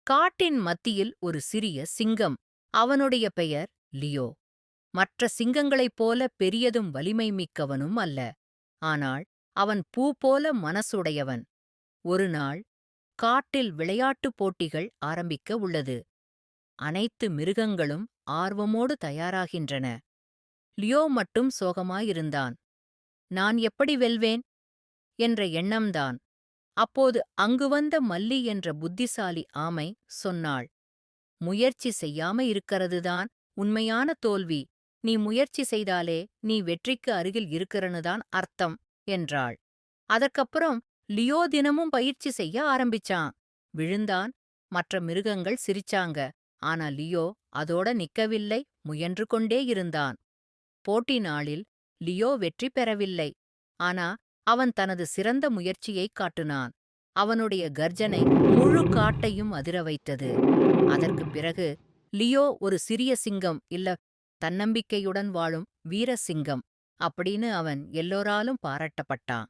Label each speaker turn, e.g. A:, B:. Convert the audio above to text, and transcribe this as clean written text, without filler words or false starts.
A: காட்டின் மத்தியில் ஒரு சிறிய சிங்கம். அவனுடைய பெயர் லியோ. மற்ற சிங்கங்களைப் போல பெரியதும் வலிமை மிக்கவனும் அல்ல. ஆனால் அவன் பூ போல மனசுடையவன். ஒரு நாள் காட்டில் விளையாட்டுப் போட்டிகள் ஆரம்பிக்க உள்ளது. அனைத்து மிருகங்களும் ஆர்வமோடு தயாராகின்றன. லியோ மட்டும் சோகமாயிருந்தான். நான் எப்படி வெல்வேன் என்ற எண்ணம்தான். அப்போது அங்கு வந்த மல்லி என்ற புத்திசாலி ஆமை சொன்னாள், முயற்சி செய்யாம இருக்கிறதுதான் உண்மையான தோல்வி. நீ முயற்சி செய்தாலே நீ வெற்றிக்கு அருகில் இருக்கிறனுதான் அர்த்தம் என்றாள். அதற்கப்புறம் லியோ தினமும் பயிற்சி செய்ய ஆரம்பிச்சான். விழுந்தான். மற்ற மிருகங்கள் சிரிச்சாங்க. ஆனா லியோ அதோட நிக்கவில்லை, முயன்று கொண்டே இருந்தான். போட்டி நாளில் லியோ வெற்றி பெறவில்லை. ஆனா அவன் தனது சிறந்த முயற்சியைக் காட்டினான். அவனுடைய கர்ஜனை முழு காட்டையும் அதிர வைத்தது. அதற்குப் பிறகு லியோ ஒரு சிறிய சிங்கம் இல்ல, தன்னம்பிக்கையுடன் வாழும் வீர சிங்கம் அப்படின்னு அவன் எல்லோராலும் பாராட்டப்பட்டான்.